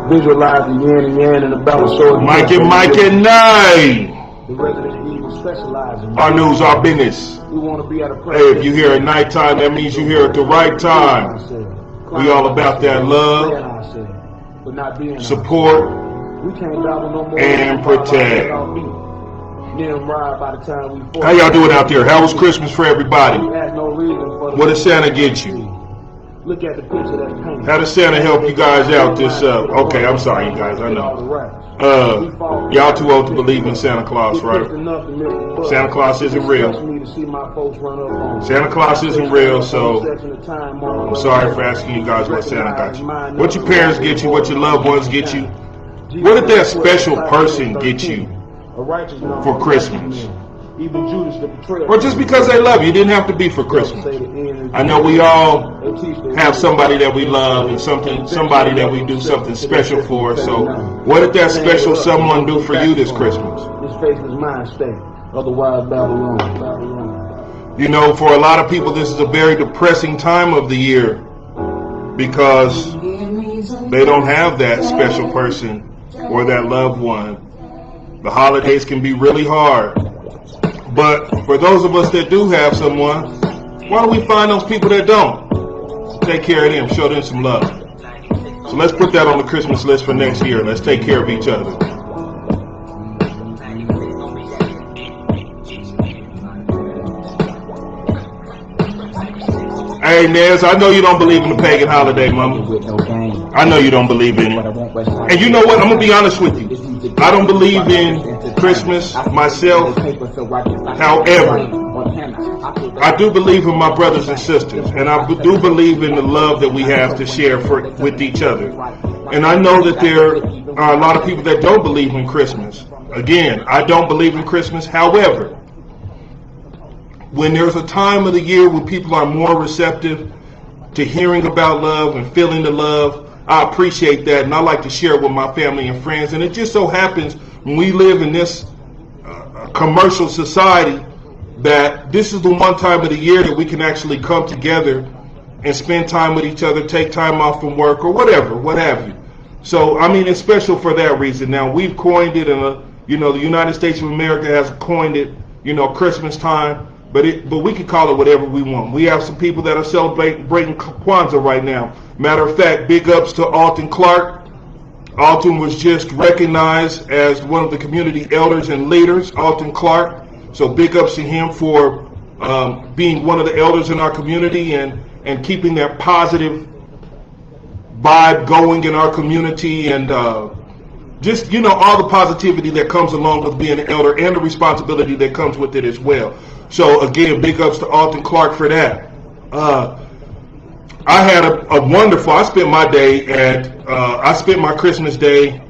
Visualize the yin and yang and the balance sword. Mike and Nine. The Resident Evil specialize in our news, our business. We want to be at a place. Hey, if you hear at nighttime, that means you hear at the right time. We all about that love, support, and protect. How y'all doing out there? How was Christmas for everybody? What did Santa get you? Look at the picture that's painted. How did Santa help you guys out this okay, I'm sorry you guys, I know. Y'all too old to believe in Santa Claus, right? Santa Claus isn't real. Santa Claus isn't real, so I'm sorry for asking you guys what Santa got you. What your parents get you, what your loved ones get you. What did that special person get you for Christmas? Or just because they love you. It didn't have to be for Christmas. I know we all have somebody that we love and somebody that we do something special for. So what did that special someone do for you this Christmas? You know, for a lot of people, this is a very depressing time of the year because they don't have that special person or that loved one. The holidays can be really hard. But for those of us that do have someone, why don't we find those people that don't? Take care of them, show them some love. So let's put that on the Christmas list for next year. Let's take care of each other. Hey, Nez, I know you don't believe in the pagan holiday, mama. I know you don't believe in it. And you know what? I'm going to be honest with you. I don't believe in Christmas myself. However, I do believe in my brothers and sisters. And I do believe in the love that we have to share with each other. And I know that there are a lot of people that don't believe in Christmas. Again, I don't believe in Christmas. However, when there's a time of the year when people are more receptive to hearing about love and feeling the love, I appreciate that, and I like to share it with my family and friends. And it just so happens when we live in this commercial society that this is the one time of the year that we can actually come together and spend time with each other, take time off from work or whatever, what have you. So, I mean, it's special for that reason. Now, we've coined it, and the United States of America has coined it, Christmas time. But we can call it whatever we want. We have some people that are celebrating Kwanzaa right now. Matter of fact, big ups to Alton Clark. Alton was just recognized as one of the community elders and leaders, Alton Clark. So big ups to him for being one of the elders in our community and keeping that positive vibe going in our community and just, all the positivity that comes along with being an elder and the responsibility that comes with it as well. So again, big ups to Alton Clark for that. I had a wonderful, I spent my Christmas day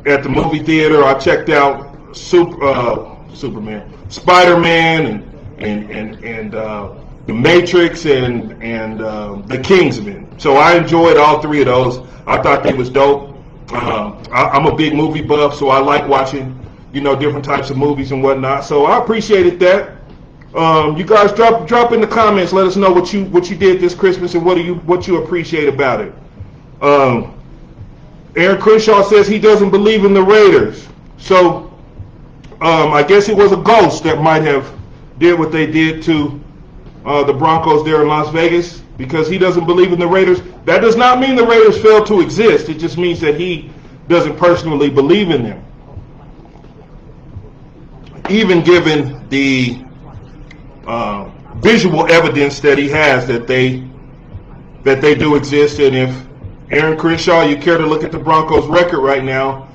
at the movie theater. I checked out Superman, Spider-Man, and The Matrix, and The Kingsman. So I enjoyed all three of those. I thought they was dope. I'm a big movie buff, so I like watching, different types of movies and whatnot. So I appreciated that. You guys drop in the comments. Let us know what you did this Christmas and what you appreciate about it. Aaron Crenshaw says he doesn't believe in the Raiders. So I guess it was a ghost that might have did what they did to the Broncos there in Las Vegas, because he doesn't believe in the Raiders. That does not mean the Raiders fail to exist. It just means that he doesn't personally believe in them, even given the visual evidence that he has that they do exist. And if Aaron Crenshaw, you care to look at the Broncos record right now,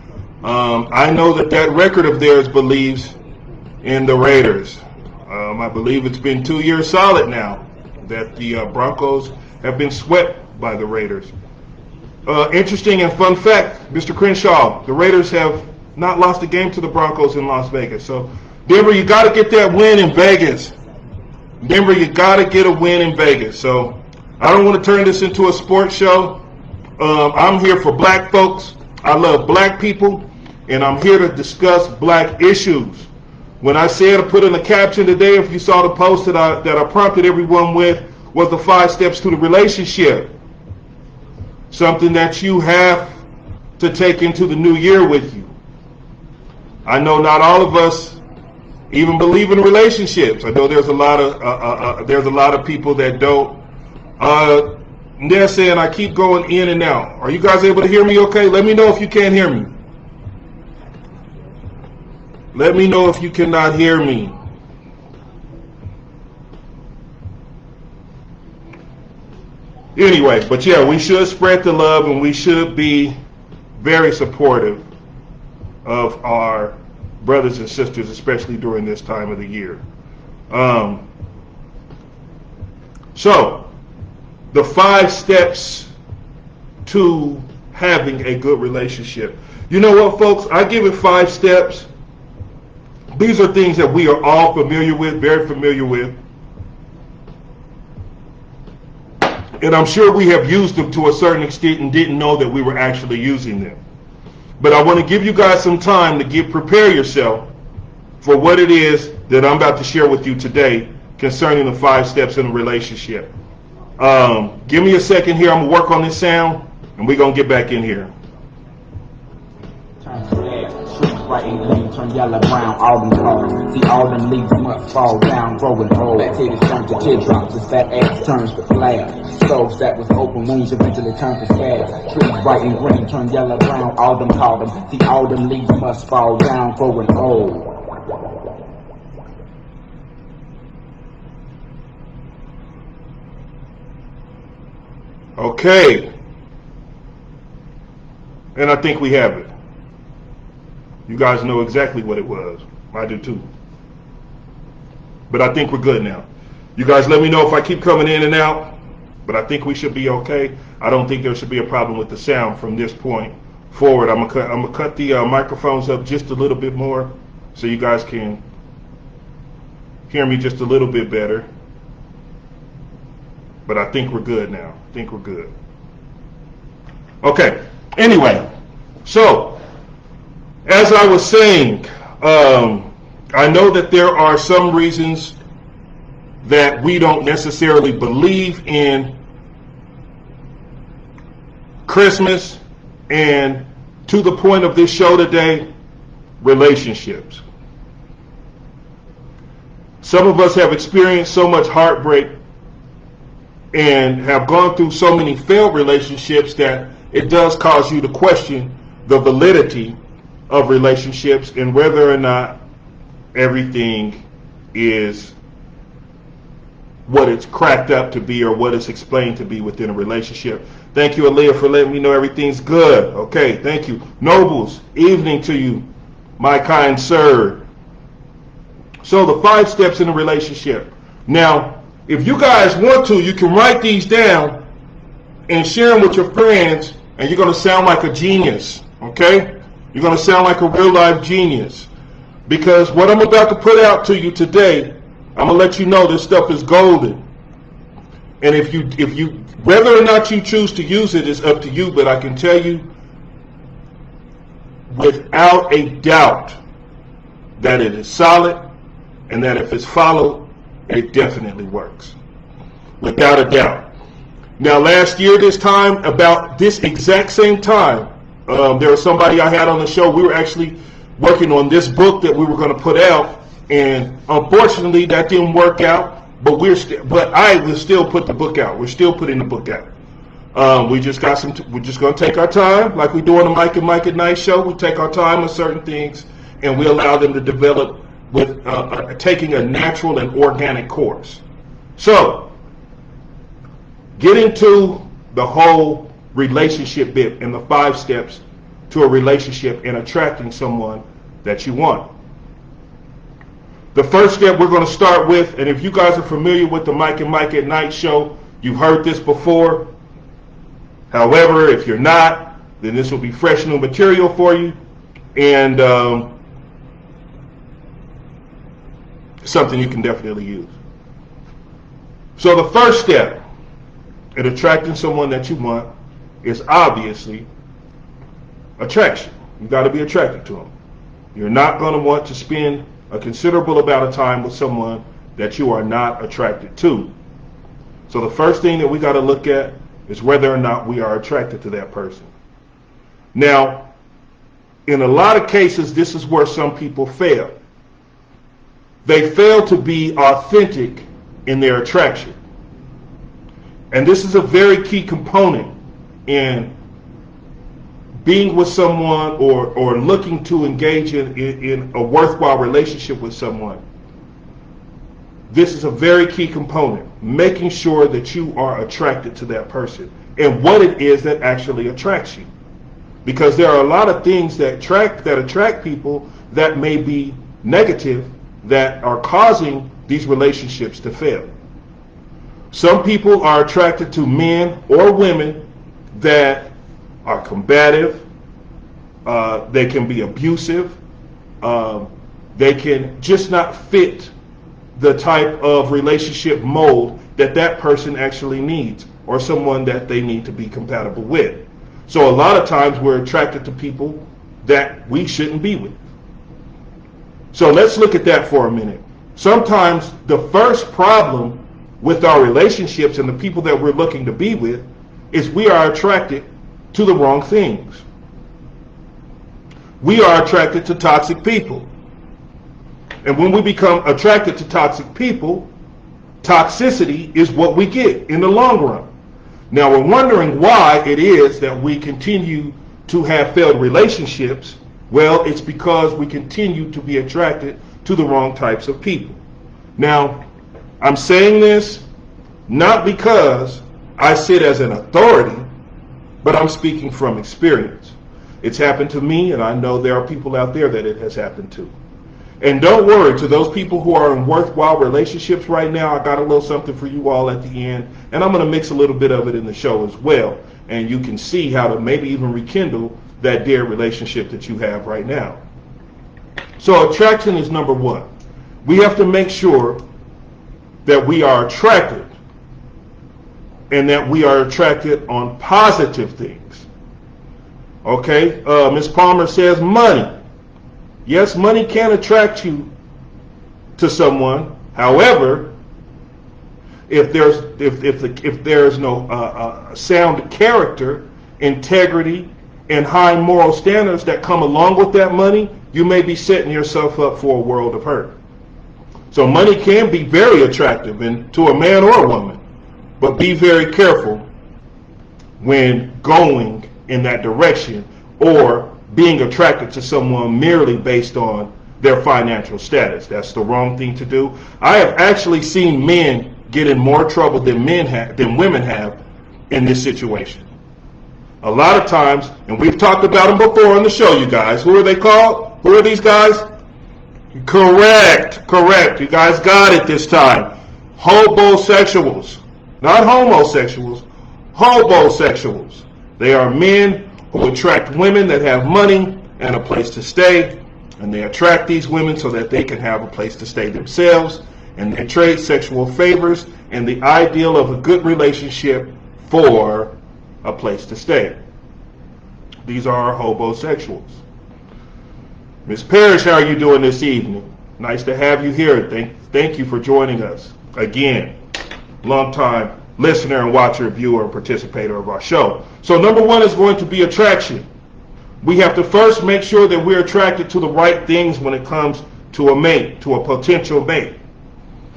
I know that record of theirs believes in the Raiders. I believe it's been 2 years solid now that the Broncos have been swept by the Raiders. Interesting and fun fact, Mr. Crenshaw, the Raiders have not lost a game to the Broncos in Las Vegas. So Denver, you got to get that win in Vegas. Denver, you got to get a win in Vegas. So I don't want to turn this into a sports show. I'm here for black folks. I love black people, and I'm here to discuss black issues. When I said, I put in a caption today, if you saw the post that I prompted everyone with, was the 5 steps to the relationship. Something that you have to take into the new year with you. I know not all of us even believe in relationships. I know there's a lot of people that don't. They're saying I keep going in and out. Are you guys able to hear me okay? Let me know if you can't hear me. Let me know if you cannot hear me. Anyway, but yeah, we should spread the love and we should be very supportive of our brothers and sisters, especially during this time of the year. So, the 5 steps to having a good relationship. You know what, folks? I give it 5 steps. These are things that we are all familiar with, very familiar with. And I'm sure we have used them to a certain extent and didn't know that we were actually using them. But I want to give you guys some time to prepare yourself for what it is that I'm about to share with you today concerning the 5 steps in a relationship. Give me a second here. I'm going to work on this sound, and we're going to get back in here. Right and green, turn yellow, brown, autumn color. See, all them leaves must fall down, growing old. That titties turn to teardrops, as fat ass turns to flare. Stoves that was open wounds eventually turn to scars. Trees bright and green, turn yellow, brown, autumn color. See, all them leaves must fall down, growing old. Okay. And I think we have it. You guys know exactly what it was. I do too. But I think we're good now. You guys let me know if I keep coming in and out. But I think we should be okay. I don't think there should be a problem with the sound from this point forward. I'm gonna cut the microphones up just a little bit more so you guys can hear me just a little bit better. But I think we're good now. I think we're good. Okay. Anyway, so as I was saying, I know that there are some reasons that we don't necessarily believe in Christmas, and to the point of this show today, relationships. Some of us have experienced so much heartbreak and have gone through so many failed relationships that it does cause you to question the validity of relationships and whether or not everything is what it's cracked up to be or what it's explained to be within a relationship. Thank you, Aaliyah, for letting me know everything's good. Okay, thank you. Nobles, evening to you, my kind sir. So the 5 steps in a relationship. Now, if you guys want to, you can write these down and share them with your friends, and you're going to sound like a genius, okay? You're going to sound like a real-life genius, because what I'm about to put out to you today, I'm going to let you know this stuff is golden. And if you, whether or not you choose to use it is up to you, but I can tell you without a doubt that it is solid and that if it's followed, it definitely works. Without a doubt. Now, last year, this time, about this exact same time, there was somebody I had on the show. We were actually working on this book that we were going to put out, and unfortunately, that didn't work out. But I will still put the book out. We're still putting the book out. We're just going to take our time, like we do on the Mike and Mike at Night show. We take our time on certain things, and we allow them to develop with taking a natural and organic course. So, getting to the whole relationship bit and the 5 steps to a relationship and attracting someone that you want. The first step we're going to start with, and if you guys are familiar with the Mike and Mike at Night show, you've heard this before. However, if you're not, then this will be fresh new material for you, and something you can definitely use. So the first step in attracting someone that you want is obviously attraction. You got to be attracted to them. You're not going to want to spend a considerable amount of time with someone that you are not attracted to. So the first thing that we got to look at is whether or not we are attracted to that person. Now, in a lot of cases, this is where some people fail. They fail to be authentic in their attraction. And this is a very key component in being with someone or looking to engage in a worthwhile relationship with someone. This is a very key component, making sure that you are attracted to that person and what it is that actually attracts you. Because there are a lot of things that attract people that may be negative, that are causing these relationships to fail. Some people are attracted to men or women that are combative. They can be abusive. They can just not fit the type of relationship mold that person actually needs, or someone that they need to be compatible with. So a lot of times we're attracted to people that we shouldn't be with. So let's look at that for a minute. Sometimes the first problem with our relationships and the people that we're looking to be with is we are attracted to the wrong things. We are attracted to toxic people. And when we become attracted to toxic people, toxicity is what we get in the long run. Now we're wondering why it is that we continue to have failed relationships. Well, it's because we continue to be attracted to the wrong types of people. Now, I'm saying this not because I sit as an authority, but I'm speaking from experience. It's happened to me, and I know there are people out there that it has happened to. And don't worry, to those people who are in worthwhile relationships right now, I got a little something for you all at the end, and I'm going to mix a little bit of it in the show as well, and you can see how to maybe even rekindle that dear relationship that you have right now. So attraction is number one. We have to make sure that we are attracted, and that we are attracted on positive things. Okay, Ms. Palmer says money. Yes, money can attract you to someone. However, if there's no sound character, integrity, and high moral standards that come along with that money, you may be setting yourself up for a world of hurt. So money can be very attractive to a man or a woman, but be very careful when going in that direction or being attracted to someone merely based on their financial status. That's the wrong thing to do. I have actually seen men get in more trouble than women have in this situation. A lot of times, and we've talked about them before on the show, you guys. Who are they called? Who are these guys? Correct. You guys got it this time. Hobosexuals. Not homosexuals. Hobosexuals. They are men who attract women that have money and a place to stay, and they attract these women so that they can have a place to stay themselves, and they trade sexual favors and the ideal of a good relationship for a place to stay. These are hobosexuals. Ms. Parrish, how are you doing this evening? Nice to have you here. Thank you for joining us again. Long time listener and watcher, viewer, and participator of our show. So number one is going to be attraction. We have to first make sure that we're attracted to the right things when it comes to a mate, to a potential mate.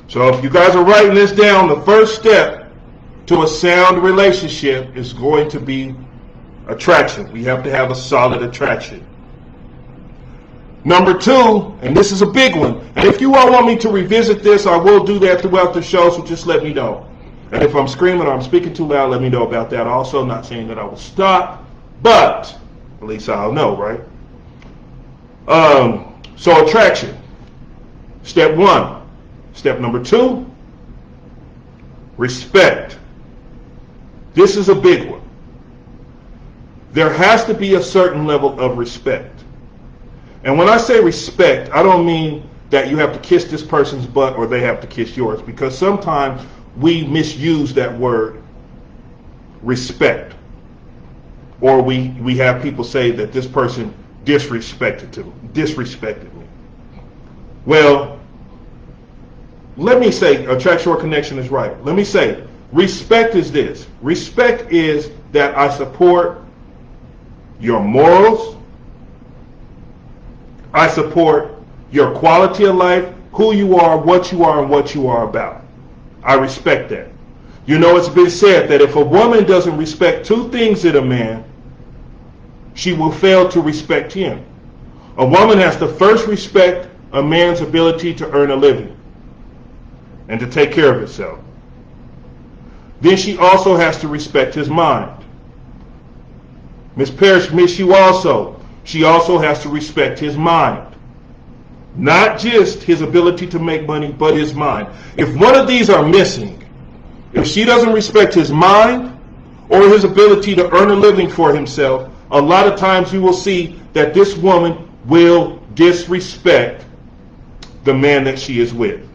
So if you guys are writing this down, the first step to a sound relationship is going to be attraction. We have to have a solid attraction. Number two, and this is a big one, and if you all want me to revisit this, I will do that throughout the show, so just let me know. And if I'm screaming or I'm speaking too loud, let me know about that also. Not saying that I will stop, but at least I'll know, right? So attraction, step one. Step number two, respect. This is a big one. There has to be a certain level of respect. And when I say respect, I don't mean that you have to kiss this person's butt or they have to kiss yours, because sometimes we misuse that word respect, or we have people say that this person disrespected me. Well, let me say attraction or connection is right. Let me say respect is this. Respect is that I support your morals. I support your quality of life, who you are, and what you are about. I respect that. You know, it's been said that if a woman doesn't respect two things in a man, she will fail to respect him. A woman has to first respect a man's ability to earn a living and to take care of himself. Then she also has to respect his mind. Miss Parrish, miss you also. She also has to respect his mind. Not just his ability to make money, but his mind. If one of these are missing, if she doesn't respect his mind or his ability to earn a living for himself, a lot of times you will see that this woman will disrespect the man that she is with.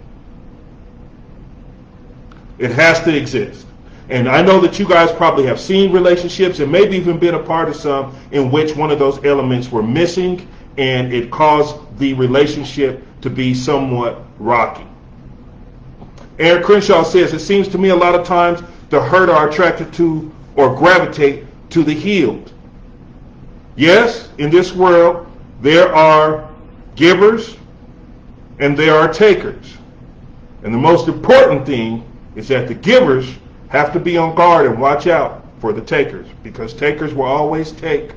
It has to exist. And I know that you guys probably have seen relationships and maybe even been a part of some in which one of those elements were missing and it caused the relationship to be somewhat rocky. Aaron Crenshaw says, it seems to me a lot of times the hurt are attracted to or gravitate to the healed. Yes, in this world, there are givers and there are takers. And the most important thing is that the givers have to be on guard and watch out for the takers, because takers will always take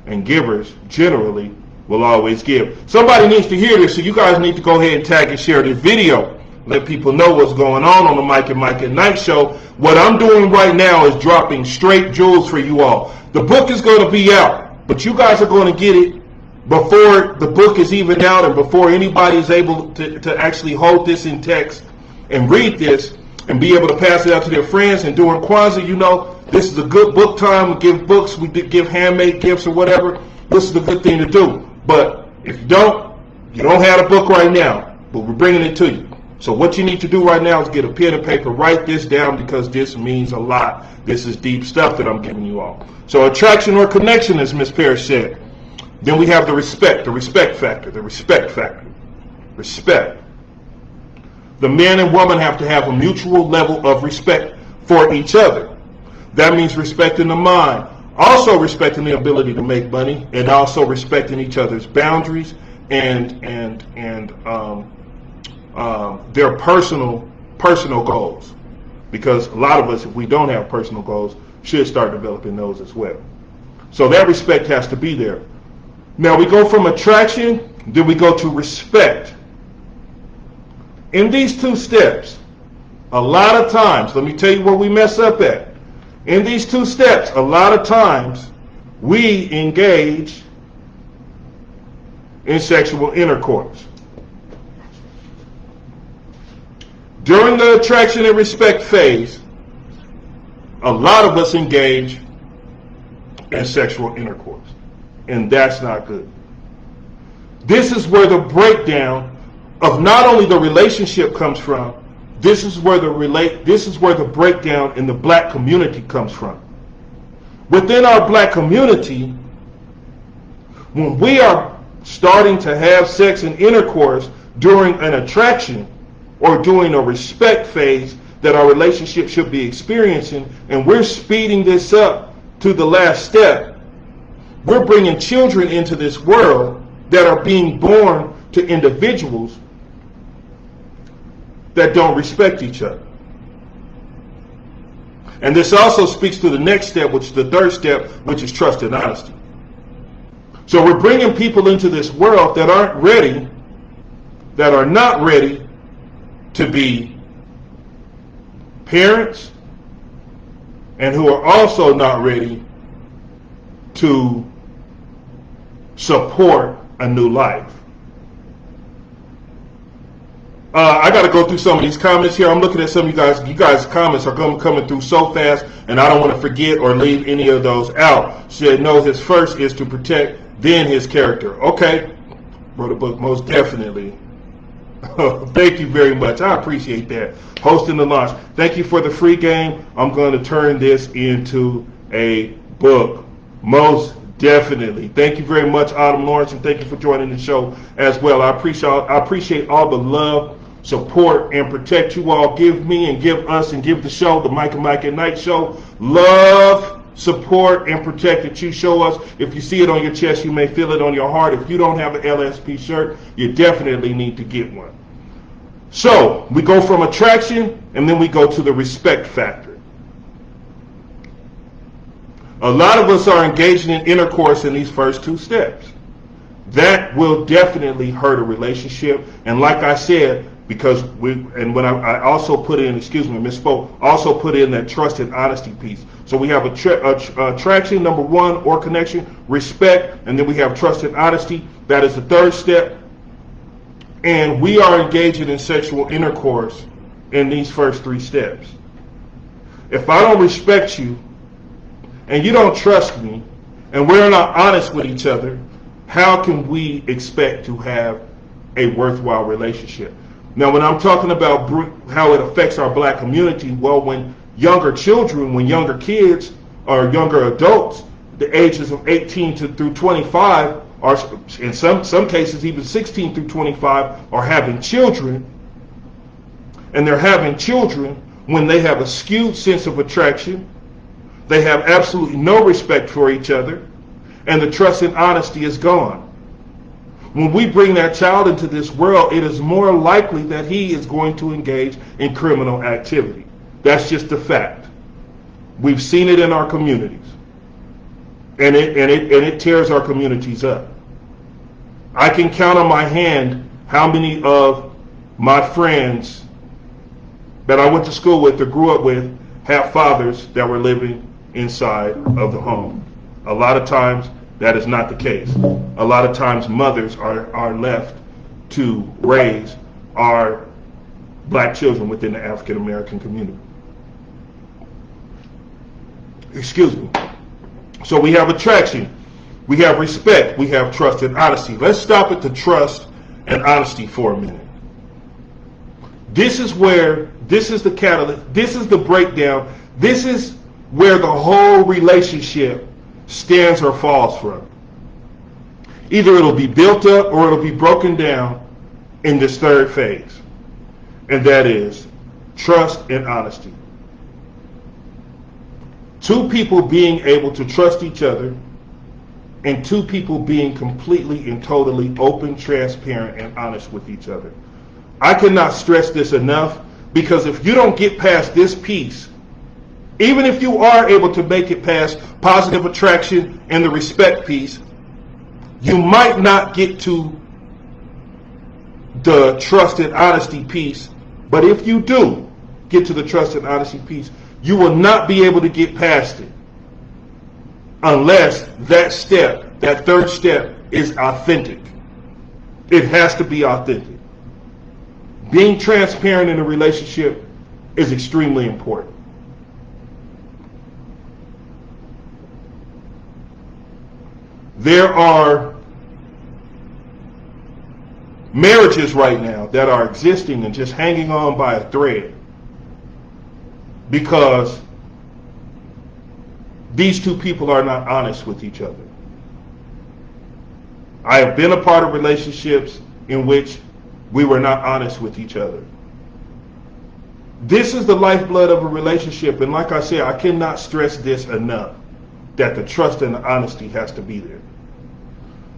and givers generally will always give. Somebody needs to hear this, so you guys need to go ahead and tag and share this video. Let people know what's going on the Mike at Night show. What I'm doing right now is dropping straight jewels for you all. The book is going to be out, but you guys are going to get it before the book is even out and before anybody is able to actually hold this in text and read this and be able to pass it out to their friends. And during Kwanzaa, you know, this is a good book time. We give books, we give handmade gifts or whatever. This is a good thing to do. But if you don't have a book right now, but we're bringing it to you. So what you need to do right now is get a pen and paper, write this down, because this means a lot. This is deep stuff that I'm giving you all. So attraction or connection, as Miss Parrish said. Then we have the respect factor. Respect. The man and woman have to have a mutual level of respect for each other. That means respecting the mind, also respecting the ability to make money, and also respecting each other's boundaries and their personal goals. Because a lot of us, if we don't have personal goals, should start developing those as well. So that respect has to be there. Now we go from attraction, then we go to respect. In these two steps, a lot of times, let me tell you where we mess up at. In these two steps, a lot of times, we engage in sexual intercourse. During the attraction and respect phase, a lot of us engage in sexual intercourse. And that's not good. This is where the breakdown of not only the relationship comes from, this is where the breakdown in the black community comes from. Within our black community, when we are starting to have sex and intercourse during an attraction or during a respect phase that our relationship should be experiencing, and we're speeding this up to the last step, we're bringing children into this world that are being born to individuals that don't respect each other. And this also speaks to the next step, which is the third step, which is trust and honesty. So we're bringing people into this world that aren't ready, that are not ready to be parents, and who are also not ready to support a new life. I got to go through some of these comments here. I'm looking at some of you guys. You guys' comments are coming through so fast, and I don't want to forget or leave any of those out. Said, no, his first is to protect, then his character. Okay. Wrote a book, most definitely. Thank you very much. I appreciate that. Hosting the launch. Thank you for the free game. I'm going to turn this into a book. Most definitely. Thank you very much, Autumn Lawrence, and thank you for joining the show as well. I appreciate all the love, support, and protect you all give me and give us and give the show, the Mike at Night show. Love, support, and protect that you show us. If you see it on your chest, you may feel it on your heart. If you don't have an LSP shirt, you definitely need to get one. So we go from attraction, and then we go to the respect factor. A lot of us are engaging in intercourse in these first two steps. That will definitely hurt a relationship. And like I said, because when I also put in, misspoke, also put in that trust and honesty piece. So we have attraction, number one, or connection, respect, and then we have trust and honesty. That is the third step. And we are engaging in sexual intercourse in these first three steps. If I don't respect you, and you don't trust me, and we're not honest with each other, how can we expect to have a worthwhile relationship? Now, when I'm talking about how it affects our black community, well, when younger children, when younger kids or younger adults, the ages of 18 through 25, or in some cases even 16 through 25, are having children, and they're having children when they have a skewed sense of attraction, they have absolutely no respect for each other, and the trust and honesty is gone. When we bring that child into this world, it is more likely that he is going to engage in criminal activity. That's just a fact. We've seen it in our communities, and it tears our communities up. I can count on my hand how many of my friends that I went to school with or grew up with have fathers that were living inside of the home. A lot of times that is not the case. A lot of times mothers are left to raise our black children within the African American community. Excuse me. So we have attraction, we have respect, we have trust and honesty. Let's stop at the trust and honesty for a minute. This is the catalyst, this is the breakdown, this is where the whole relationship stands or falls from. Either it'll be built up or it'll be broken down in this third phase, and that is trust and honesty. Two people being able to trust each other, and two people being completely and totally open, transparent, and honest with each other. I cannot stress this enough, because if you don't get past this piece, even if you are able to make it past positive attraction and the respect piece, you might not get to the trust and honesty piece. But if you do get to the trust and honesty piece, you will not be able to get past it unless that step, that third step, is authentic. It has to be authentic. Being transparent in a relationship is extremely important. There are marriages right now that are existing and just hanging on by a thread because these two people are not honest with each other. I have been a part of relationships in which we were not honest with each other. This is the lifeblood of a relationship, and like I said, I cannot stress this enough, that the trust and the honesty has to be there.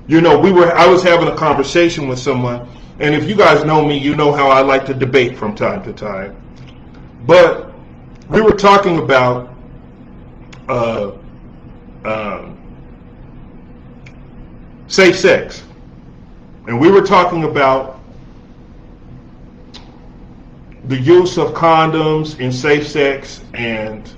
You know, I was having a conversation with someone, and if you guys know me, you know how I like to debate from time to time. But we were talking about safe sex, and we were talking about the use of condoms in safe sex and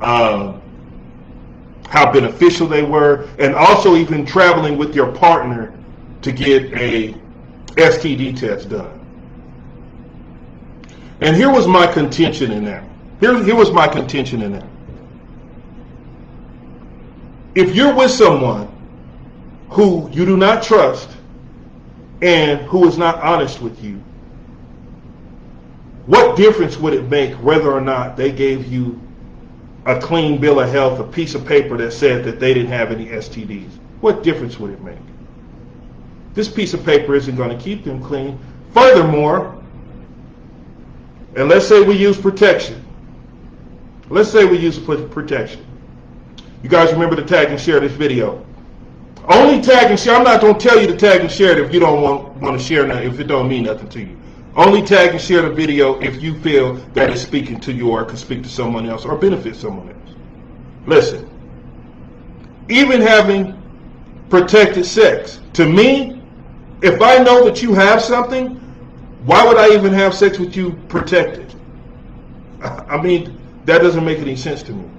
how beneficial they were, and also even traveling with your partner to get a STD test done. And here was my contention in that. Here was my contention in that. If you're with someone who you do not trust and who is not honest with you, what difference would it make whether or not they gave you a clean bill of health, a piece of paper that said that they didn't have any STDs? What difference would it make? This piece of paper isn't going to keep them clean. Furthermore, and let's say we use protection. Let's say we use protection. You guys remember to tag and share this video. Only tag and share. I'm not going to tell you to tag and share it if you don't want to share it, if it don't mean nothing to you. Only tag and share the video if you feel that it's speaking to you or can speak to someone else or benefit someone else. Listen, even having protected sex, to me, if I know that you have something, why would I even have sex with you protected? I mean, that doesn't make any sense to me.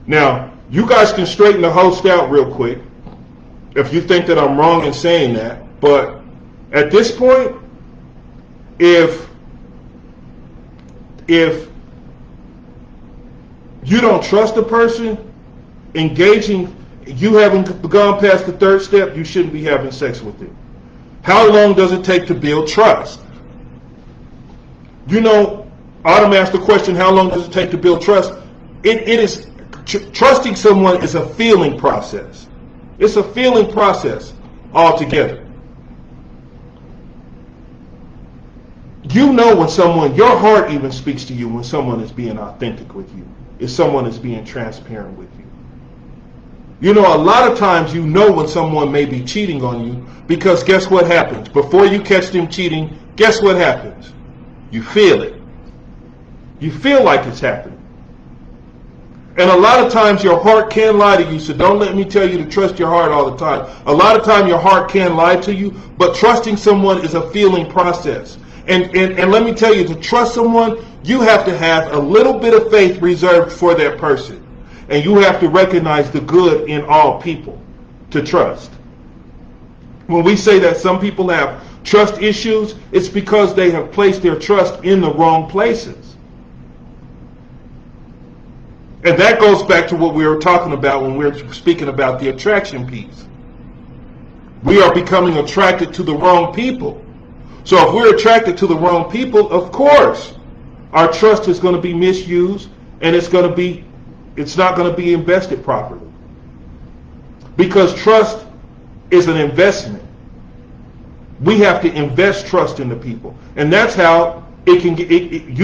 Now, you guys can straighten the host out real quick if you think that I'm wrong in saying that, but at this point, if you don't trust a person, you haven't gone past the third step, you shouldn't be having sex with them. How long does it take to build trust? You know, Autumn asked the question, how long does it take to build trust? Trusting someone is a feeling process. It's a feeling process altogether. You know when someone, your heart even speaks to you when someone is being authentic with you, if someone is being transparent with you. You know, a lot of times you know when someone may be cheating on you because guess what happens? Before you catch them cheating, guess what happens? You feel it. You feel like it's happening. And a lot of times your heart can lie to you, so don't let me tell you to trust your heart all the time. A lot of time your heart can lie to you, but trusting someone is a feeling process. And let me tell you, to trust someone, you have to have a little bit of faith reserved for that person. And you have to recognize the good in all people to trust. When we say that some people have trust issues, it's because they have placed their trust in the wrong places. And that goes back to what we were talking about when we were speaking about the attraction piece. We are becoming attracted to the wrong people. So if we're attracted to the wrong people, of course, our trust is going to be misused and it's not going to be invested properly. Because trust is an investment. We have to invest trust in the people. And that's how you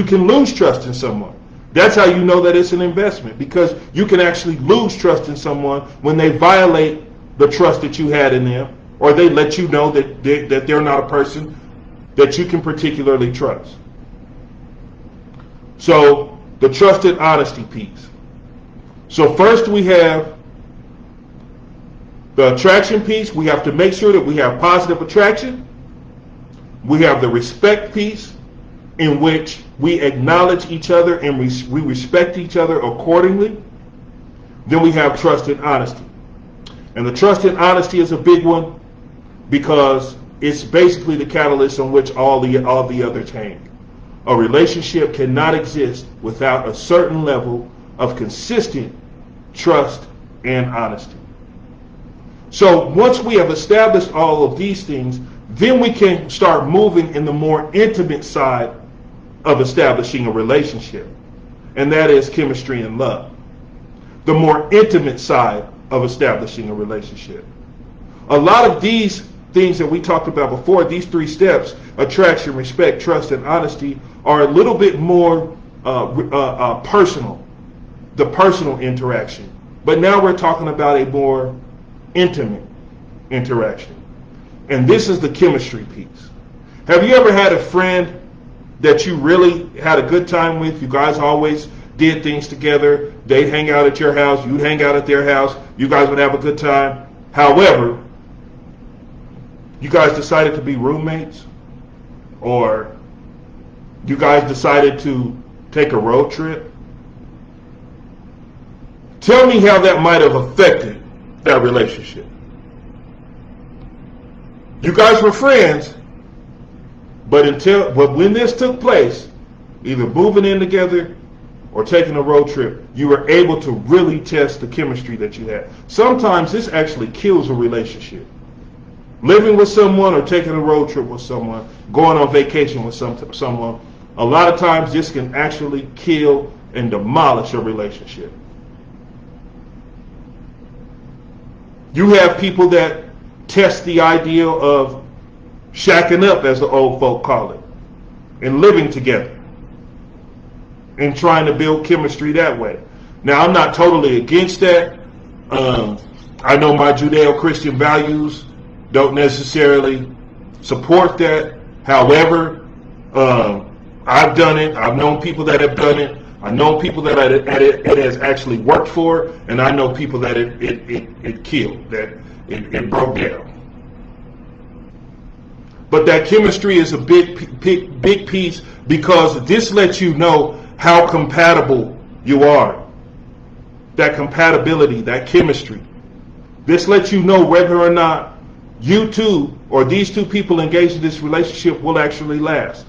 can lose trust in someone. That's how you know that it's an investment, because you can actually lose trust in someone when they violate the trust that you had in them, or they let you know that they're not a person that you can particularly trust. So the trust and honesty piece. So first we have the attraction piece. We have to make sure that we have positive attraction. We have the respect piece, in which we acknowledge each other and we respect each other accordingly. Then we have trust and honesty. And the trust and honesty is a big one because it's basically the catalyst on which all the others hang. A relationship cannot exist without a certain level of consistent trust and honesty. So once we have established all of these things, then we can start moving in the more intimate side of establishing a relationship. And that is chemistry and love. The more intimate side of establishing a relationship. A lot of these things that we talked about before, these three steps, attraction, respect, trust, and honesty, are a little bit more personal. The personal interaction. But now we're talking about a more intimate interaction. And this is the chemistry piece. Have you ever had a friend that you really had a good time with? You guys always did things together. They'd hang out at your house. You'd hang out at their house. You guys would have a good time. However, you guys decided to be roommates, or you guys decided to take a road trip. Tell me how that might have affected that relationship. You guys were friends, but when this took place, either moving in together or taking a road trip, you were able to really test the chemistry that you had. Sometimes this actually kills a relationship. Living with someone or taking a road trip with someone, going on vacation with someone, a lot of times this can actually kill and demolish a relationship. You have people that test the idea of shacking up, as the old folk call it, and living together and trying to build chemistry that way. Now, I'm not totally against that. I know my Judeo-Christian values don't necessarily support that. However, I've done it. I've known people that have done it. I know people that it has actually worked for, and I know people that it killed, that it broke down. But that chemistry is a big piece, because this lets you know how compatible you are. That compatibility, that chemistry. This lets you know whether or not you two or these two people engaged in this relationship will actually last.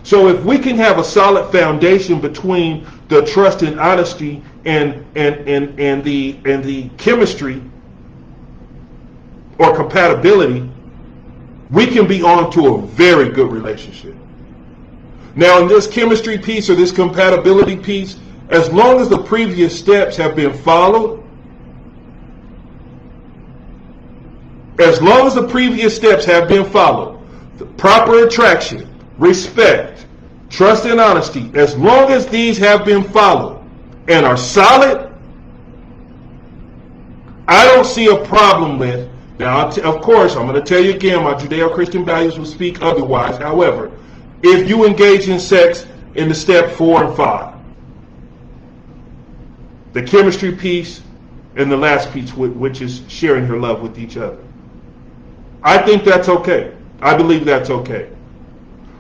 So if we can have a solid foundation between the trust and honesty and the chemistry or compatibility, we can be on to a very good relationship. Now, in this chemistry piece or this compatibility piece, as long as the previous steps have been followed, the proper attraction, respect, trust, and honesty, as long as these have been followed and are solid, I don't see a problem with. Now, of course, I'm going to tell you again, my Judeo-Christian values will speak otherwise. However, if you engage in sex in the step 4 and 5, the chemistry piece and the last piece, which is sharing your love with each other, I think that's okay. I believe that's okay.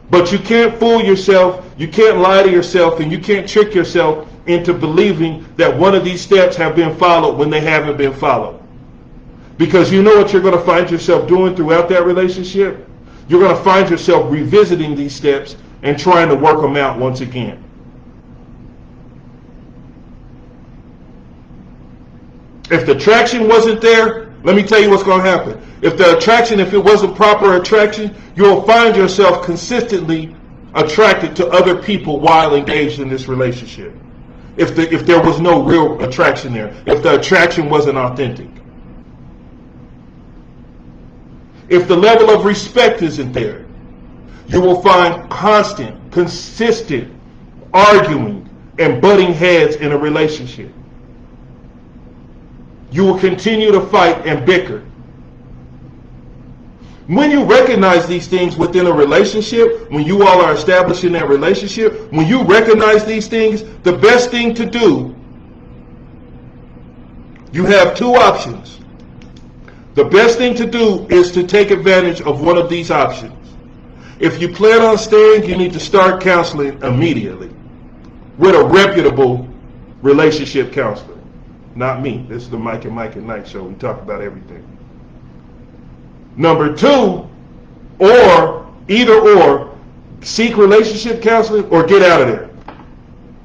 But you can't fool yourself, you can't lie to yourself, and you can't trick yourself into believing that one of these steps have been followed when they haven't been followed. Because you know what you're going to find yourself doing throughout that relationship? You're going to find yourself revisiting these steps and trying to work them out once again. If the attraction wasn't there, let me tell you what's going to happen. If it wasn't proper attraction, you'll find yourself consistently attracted to other people while engaged in this relationship. If there was no real attraction there, if the attraction wasn't authentic. If the level of respect isn't there, you will find constant, consistent arguing and butting heads in a relationship. You will continue to fight and bicker. When you recognize these things within a relationship, when you all are establishing that relationship, when you recognize these things, the best thing to do, you have two options. The best thing to do is to take advantage of one of these options. If you plan on staying, you need to start counseling immediately with a reputable relationship counselor. Not me. This is the Mike and Night show. We talk about everything. Number 2, either or, seek relationship counseling or get out of there.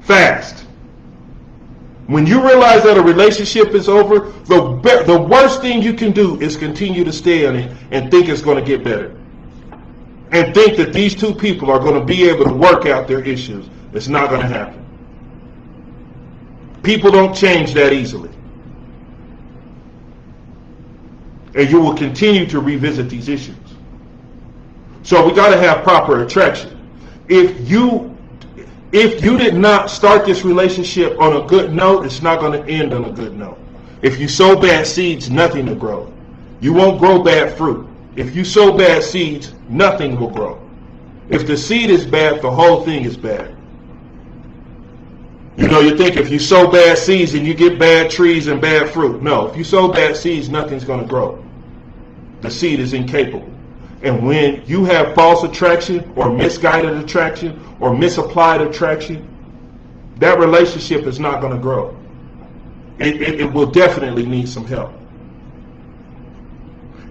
Fast. When you realize that a relationship is over, the worst thing you can do is continue to stay on it and think it's going to get better. And think that these two people are going to be able to work out their issues. It's not going to happen. People don't change that easily. And you will continue to revisit these issues. So we got to have proper attraction. If you did not start this relationship on a good note, it's not going to end on a good note. If you sow bad seeds, nothing will grow. You won't grow bad fruit. If you sow bad seeds, nothing will grow. If the seed is bad, the whole thing is bad. You know, you think if you sow bad seeds and you get bad trees and bad fruit. No, if you sow bad seeds, nothing's going to grow. The seed is incapable. And when you have false attraction or misguided attraction or misapplied attraction, that relationship is not going to grow. It will definitely need some help.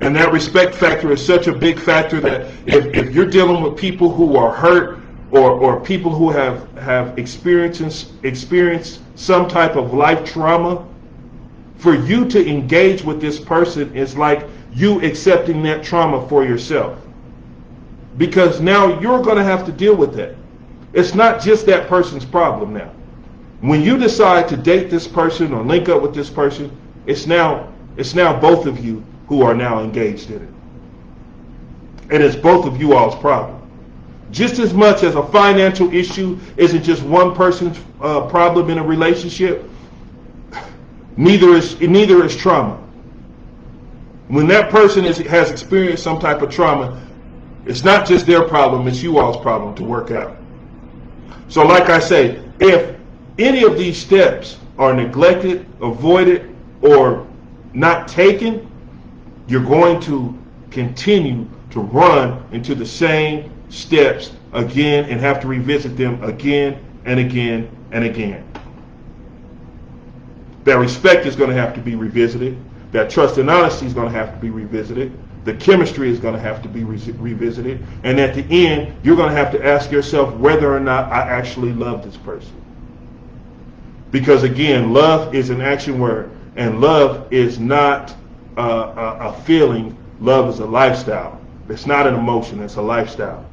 And that respect factor is such a big factor that if you're dealing with people who are hurt or people who have experienced some type of life trauma, for you to engage with this person is like you accepting that trauma for yourself. Because now you're going to have to deal with that. It's not just that person's problem now. When you decide to date this person or link up with this person, it's now both of you who are now engaged in it. And it's both of you all's problem. Just as much as a financial issue isn't just one person's problem in a relationship, Neither is trauma. When that person has experienced some type of trauma, it's not just their problem, it's you all's problem to work out. So like I say, if any of these steps are neglected, avoided, or not taken, you're going to continue to run into the same steps again and have to revisit them again and again and again. That respect is going to have to be revisited. That trust and honesty is going to have to be revisited. The chemistry is going to have to be revisited. And at the end, you're going to have to ask yourself whether or not I actually love this person. Because again, love is an action word. And love is not a feeling. Love is a lifestyle. It's not an emotion. It's a lifestyle.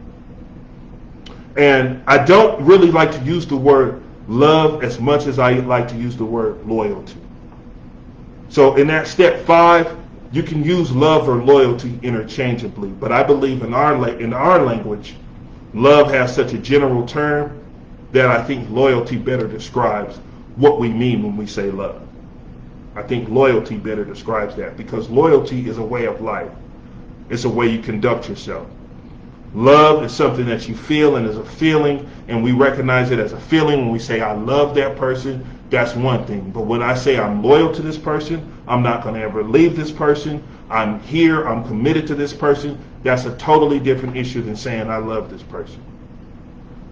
And I don't really like to use the word love as much as I like to use the word loyalty. So in that step 5, you can use love or loyalty interchangeably. But I believe in our language, love has such a general term that I think loyalty better describes what we mean when we say love. I think loyalty better describes that, because loyalty is a way of life. It's a way you conduct yourself. Love is something that you feel and is a feeling, and we recognize it as a feeling when we say I love that person. That's one thing. But when I say I'm loyal to this person, I'm not going to ever leave this person, I'm here, I'm committed to this person, that's a totally different issue than saying I love this person.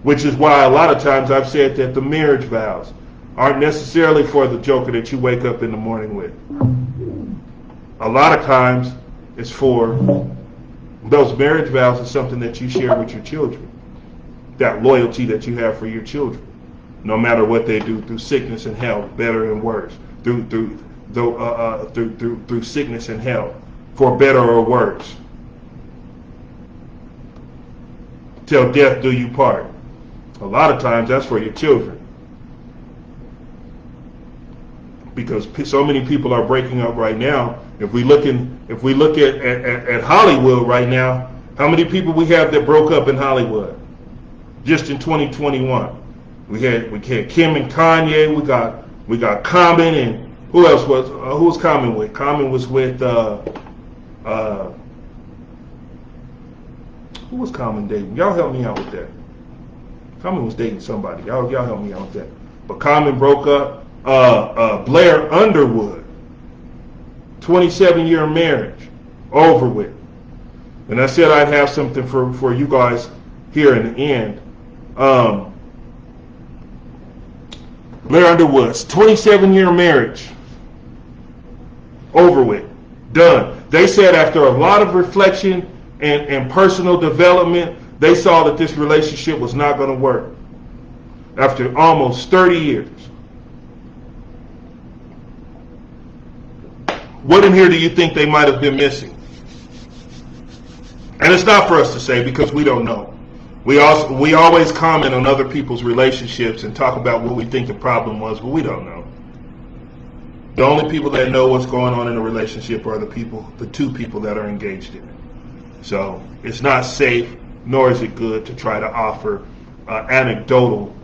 Which is why a lot of times I've said that the marriage vows aren't necessarily for the joker that you wake up in the morning with. A lot of times it's for those marriage vows is something that you share with your children. That loyalty that you have for your children, no matter what they do, through sickness and health, better and worse, through sickness and health, for better or worse, till death do you part. A lot of times that's for your children, because so many people are breaking up right now. If we look at Hollywood right now, how many people we have that broke up in Hollywood just in 2021? We had Kim and Kanye. We got Common, and who was Common with? Common was with who was Common dating? Y'all help me out with that. Common was dating somebody. Y'all help me out with that. But Common broke up. Blair Underwood, 27-year marriage, over with. And I said I'd have something for you guys here in the end. Blair Underwood's 27-year marriage, over with, done. They said after a lot of reflection and personal development, they saw that this relationship was not going to work. After almost 30 years. What in here do you think they might have been missing? And it's not for us to say, because we don't know. We always comment on other people's relationships and talk about what we think the problem was, but we don't know. The only people that know what's going on in a relationship are the two people that are engaged in it. So it's not safe, nor is it good to try to offer anecdotal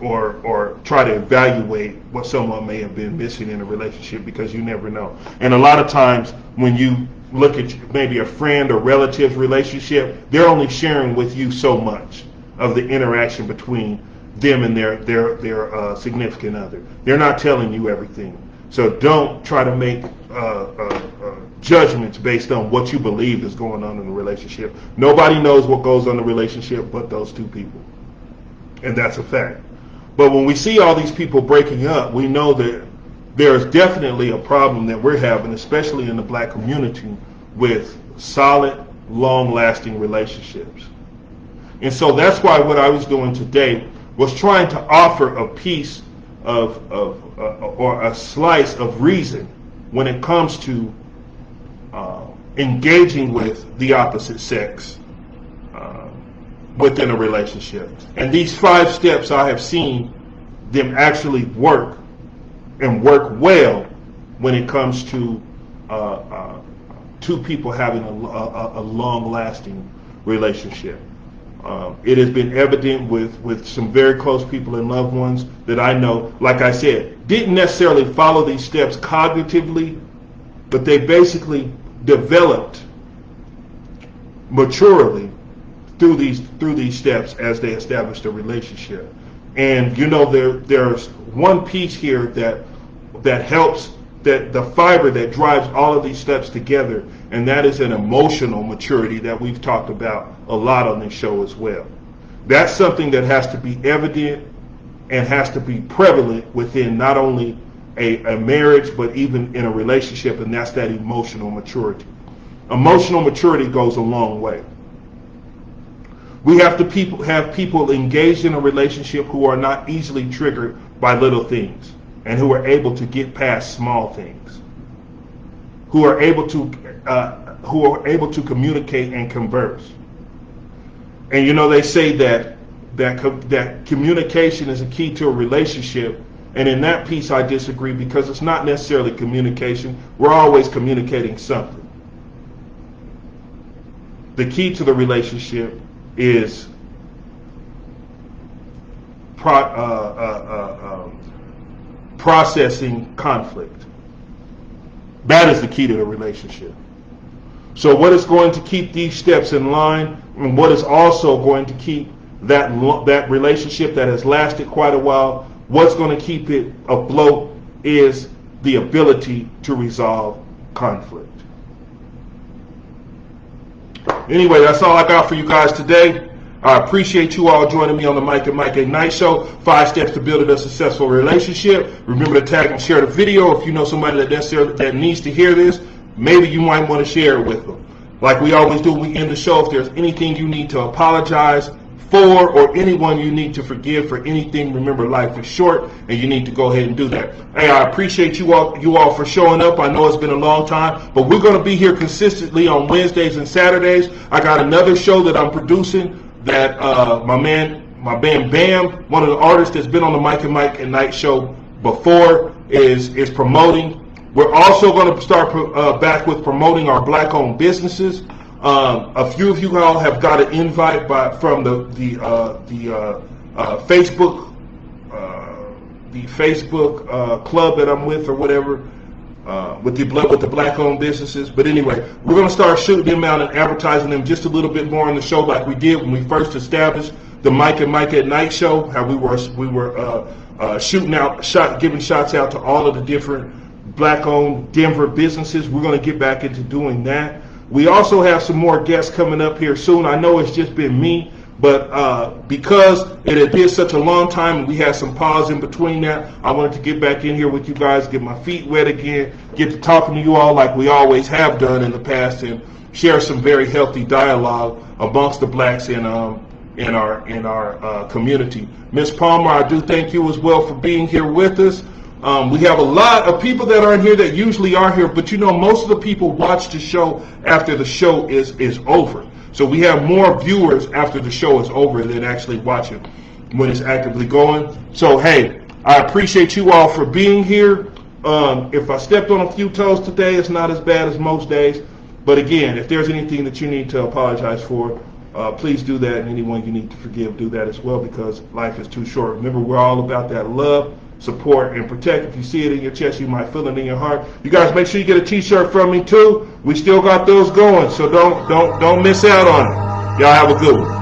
or try to evaluate what someone may have been missing in a relationship, because you never know. And a lot of times when you look at maybe a friend or relative's relationship, they're only sharing with you so much of the interaction between them and their significant other. They're not telling you everything. So don't try to make judgments based on what you believe is going on in the relationship. Nobody knows what goes on in the relationship but those two people. And that's a fact. But when we see all these people breaking up, we know that there is definitely a problem that we're having, especially in the black community, with solid, long-lasting relationships. And so that's why what I was doing today was trying to offer a piece or a slice of reason when it comes to engaging with the opposite sex within a relationship. And these 5 steps, I have seen them actually work, and work well, when it comes to two people having a long-lasting relationship. It has been evident with some very close people and loved ones that I know, like I said, didn't necessarily follow these steps cognitively, but they basically developed maturely through these steps as they established a relationship. And you know, there's one piece here that helps, that the fiber that drives all of these steps together, and that is an emotional maturity that we've talked about a lot on this show as well. That's something that has to be evident and has to be prevalent within not only a marriage, but even in a relationship, and that's that emotional maturity. Emotional maturity goes a long way. We have to have people engaged in a relationship who are not easily triggered by little things, and who are able to get past small things, who are able to communicate and converse. And you know, they say that communication is a key to a relationship, and in that piece I disagree, because it's not necessarily communication. We're always communicating something. The key to the relationship is processing conflict. That is the key to the relationship. So what is going to keep these steps in line, and what is also going to keep that relationship that has lasted quite a while, what's going to keep it afloat, is the ability to resolve conflict. Anyway, that's all I got for you guys today. I appreciate you all joining me on the Mike and Mike at Night Show. 5 steps to building a successful relationship. Remember to tag and share the video. If you know somebody that needs to hear this, maybe you might want to share it with them. Like we always do when we end the show, if there's anything you need to apologize for, or anyone you need to forgive for anything, remember, life is short, and you need to go ahead and do that. Hey, I appreciate you all for showing up. I know it's been a long time, but we're going to be here consistently on Wednesdays and Saturdays. I got another show that I'm producing that my band Bam, one of the artists that's been on the Mike and Mike at Night Show before, is promoting. We're also going to start back with promoting our black-owned businesses. A few of you all have got an invite from the Facebook club that I'm with, or whatever, with the black-owned businesses. But anyway, we're going to start shooting them out and advertising them just a little bit more on the show, like we did when we first established the Mike and Mike at Night Show. How we were giving shots out to all of the different black-owned Denver businesses. We're going to get back into doing that. We also have some more guests coming up here soon. I know it's just been me, but because it had been such a long time and we had some pause in between that, I wanted to get back in here with you guys, get my feet wet again, get to talking to you all like we always have done in the past, and share some very healthy dialogue amongst the blacks in our community. Ms. Palmer, I do thank you as well for being here with us. We have a lot of people that aren't here that usually are here, but you know, most of the people watch the show after the show is over. So we have more viewers after the show is over than actually watching when it's actively going. So hey, I appreciate you all for being here. If I stepped on a few toes today, it's not as bad as most days. But again, if there's anything that you need to apologize for, please do that. And anyone you need to forgive, do that as well, because life is too short. Remember, we're all about that love, support, and protect. If you see it in your chest, you might feel it in your heart. You guys make sure you get a t-shirt from me too. We still got those going, so don't miss out on it. Y'all have a good one.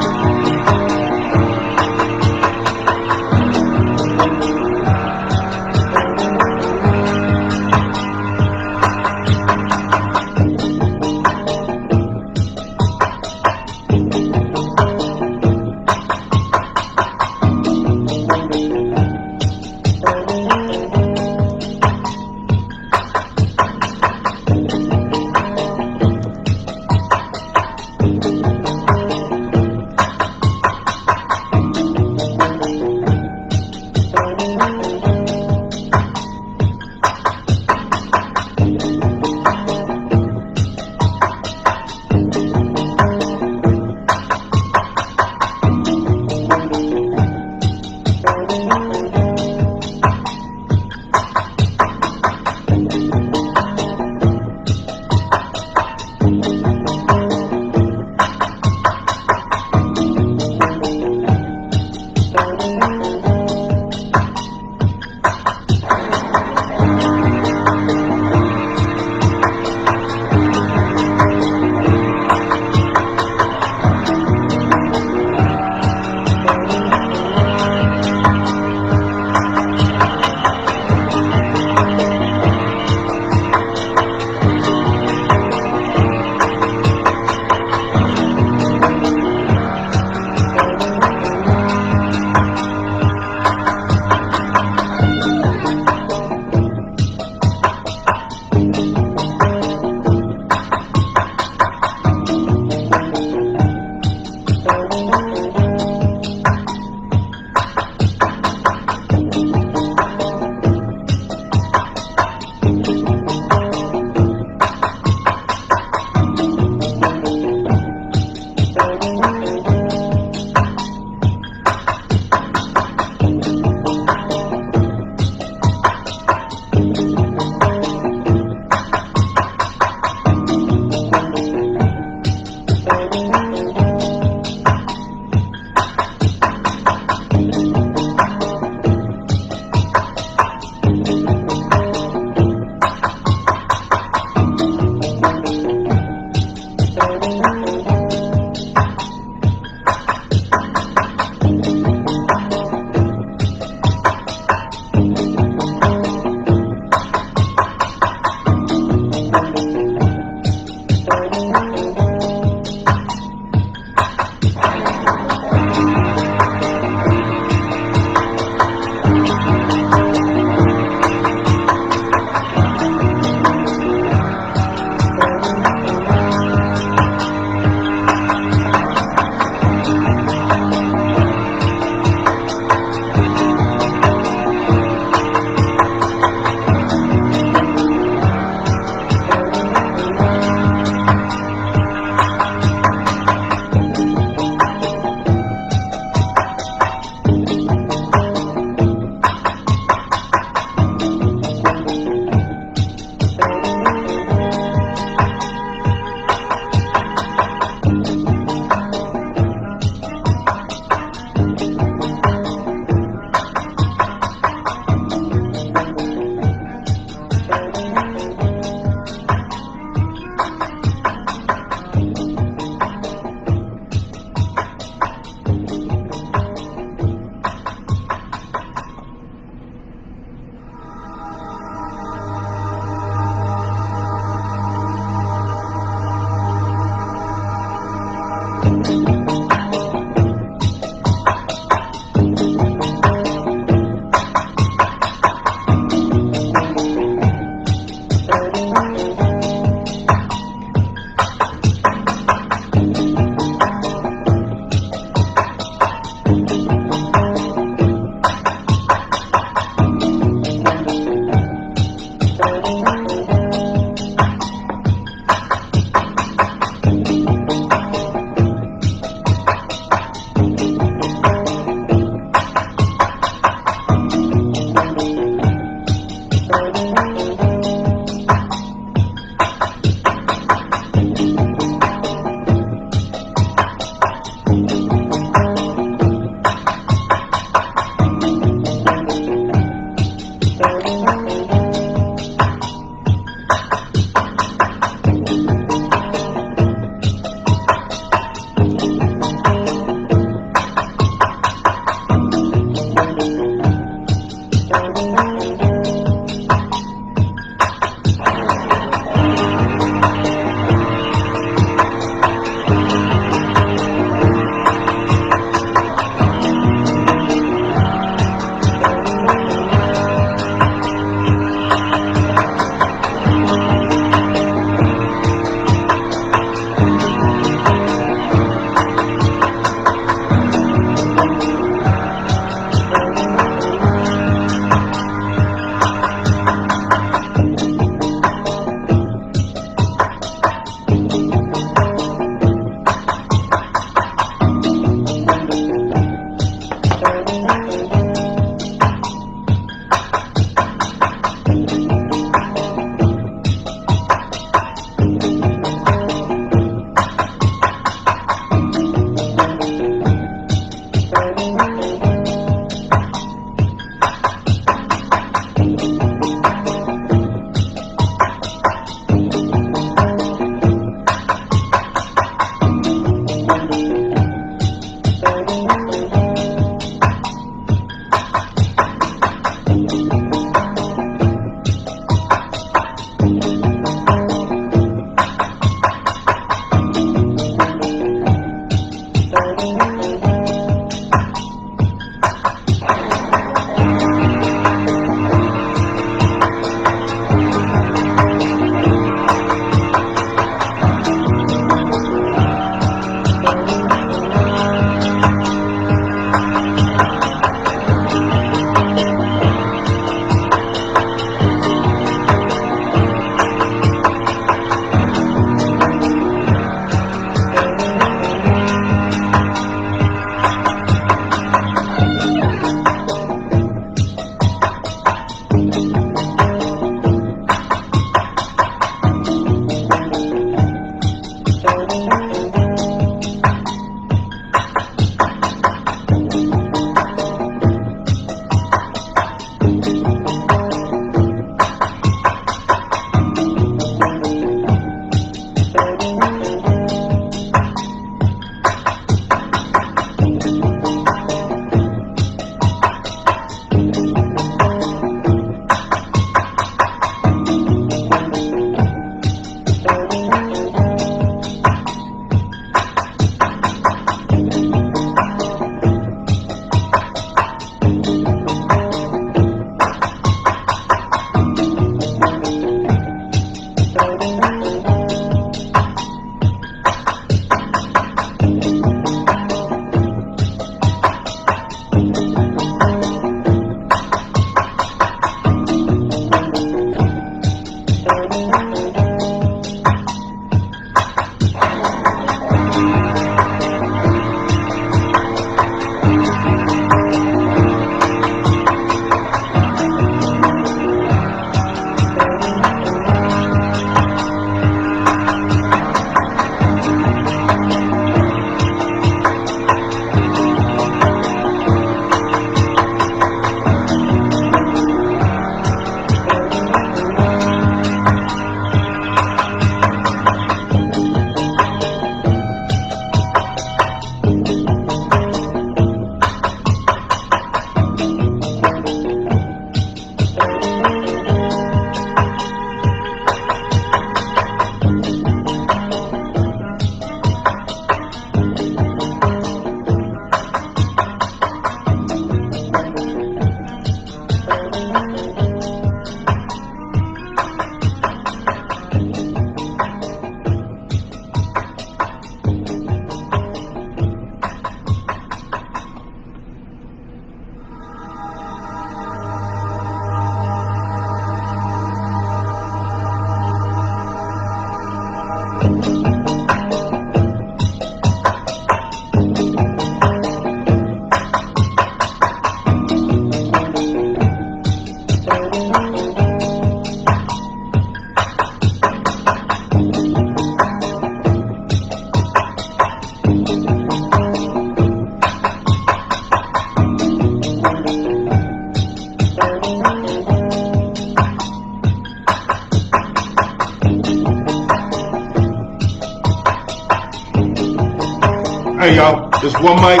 Hey y'all, there's one mic,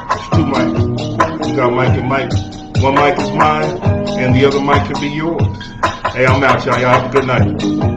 there's two mics. You got Mike and Mike. One mic is mine, and the other mic could be yours. Hey, I'm out, y'all. Y'all have a good night.